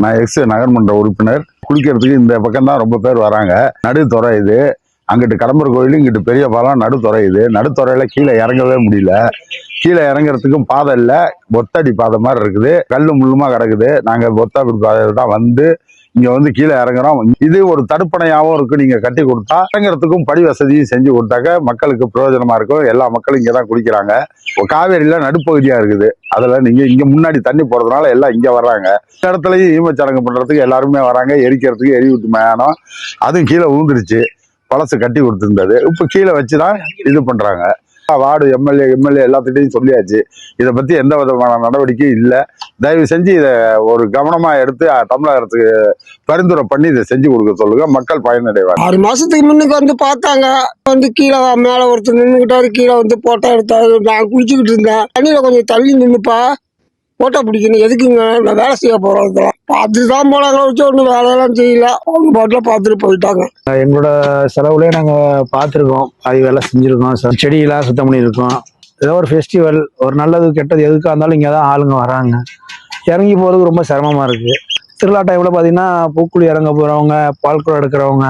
நான் எக்ஸ் நகர்மன்ற உறுப்பினர். குளிக்கிறதுக்கு இந்த பக்கம் தான் ரொம்ப பேர் வராங்க. நடுத்துறை இது. அங்கிட்டு கடம்பர் கோயில், இங்கிட்டு பெரிய பாலம், நடுத்துறை இது. நடுத்துறையில கீழே இறங்கவே முடியல. கீழே இறங்குறதுக்கும் பாதை இல்லை, ஒத்தடி பாதை மாதிரி இருக்குது. கல்லு முள்ளுமா கிடக்குது. நாங்க ஒத்தடி பாதையில தான் வந்து இங்க வந்து கீழே இறங்குறோம். இது ஒரு தடுப்பணையாவும் இருக்கு. நீங்க கட்டி கொடுத்தா இறங்குறதுக்கும் படி வசதியும் செஞ்சு கொடுத்தாக்க மக்களுக்கு பிரயோஜனமா இருக்கும். எல்லா மக்களும் இங்கதான் குளிக்கிறாங்க. காவேரியில நடுப்பகுதியா இருக்குது. அதுல நீங்க இங்க முன்னாடி தண்ணி போறதுனால எல்லாம் இங்க வர்றாங்க. இந்த இடத்துலயும் ஈமச்சடங்கு பண்றதுக்கு எல்லாருமே வராங்க. எரிக்கிறதுக்கு எரிவிட்டு மயானம் அதுவும் கீழே விழுந்துருச்சு. பழசு கட்டி கொடுத்துருந்தது. இப்ப கீழே வச்சுதான் இது பண்றாங்க. வார்டு எம்எல்ஏ எல்லாத்துட்டையும் சொல்லியாச்சு. இதை பத்தி எந்த விதமான நடவடிக்கையும் இல்லை. தயவு செஞ்சு இதை ஒரு கவனமா எடுத்து தமிழக அரசுக்கு பரிந்துரை பண்ணி இதை செஞ்சு கொடுக்க சொல்லுங்க. மக்கள் பயனடைவாங்க. 6 மாசத்துக்கு முன்னுக்கு வந்து பார்த்தாங்க. வந்து கீழே மேல ஒருத்தர் நின்றுக்கிட்டாரு. கீழே வந்து போட்டோ எடுத்தாரு. நான் குளிச்சுக்கிட்டு இருந்தேன். தண்ணியில கொஞ்சம் தள்ளி நின்றுப்பா போட்டோ பிடிக்கணும். எதுக்குங்க? நான் வேலை செய்ய போறோம். இதெல்லாம் பார்த்துட்டு தான் போனாங்களே வச்சு ஒன்றும் வேலையெல்லாம் செய்யல. அவங்க பாட்டில் பார்த்துட்டு போயிட்டாங்க. எங்களோட செலவுலேயே நாங்கள் பார்த்துருக்கோம். பாதி வேலை செஞ்சுருக்கோம். செடியெல்லாம் சுத்தம் பண்ணியிருக்கோம். ஏதோ ஒரு ஃபெஸ்டிவல், ஒரு நல்லது கெட்டது எதுக்காக இருந்தாலும் இங்கே தான் ஆளுங்க வராங்க. இறங்கி போகிறதுக்கு ரொம்ப சிரமமாக இருக்குது. திருவிழா டைமில் பார்த்தீங்கன்னா பூக்குழி இறங்க போகிறவங்க, பால்குடம் எடுக்கிறவங்க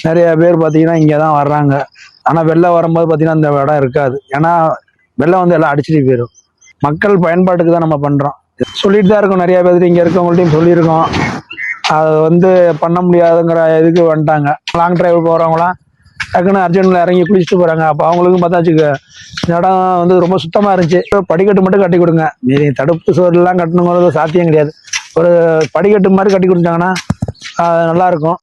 நிறைய பேர் பார்த்தீங்கன்னா இங்கே தான் வர்றாங்க. ஆனால் வெள்ளம் வரும்போது பார்த்தீங்கன்னா இந்த இடம் இருக்காது. ஏன்னா வெள்ளம் வந்து எல்லாம் அடிச்சுட்டு போயிடும். மக்கள் பயன்பாட்டுக்கு தான் நம்ம பண்ணுறோம். சொல்லிட்டு தான் இருக்கோம். நிறைய பேர் இங்கே இருக்கவங்கள்ட்டையும் சொல்லியிருக்கோம். அது வந்து பண்ண முடியாதுங்கிற இதுக்கு வந்துட்டாங்க. லாங் டிரைவ் போகிறவங்களாம் டக்குன்னு அர்ஜென்ட்டில் இறங்கி குளிச்சுட்டு போகிறாங்க. அப்போ அவங்களுக்கும் பார்த்தாச்சுக்க இந்த இடம் வந்து ரொம்ப சுத்தமாக இருந்துச்சு. படிக்கட்டு மட்டும் கட்டி கொடுங்க. மீறி தடுப்பு சுவரெல்லாம் கட்டணுங்கிறது சாத்தியம் கிடையாது. ஒரு படிக்கட்டு மாதிரி கட்டி கொடுத்தாங்கன்னா நல்லாயிருக்கும்.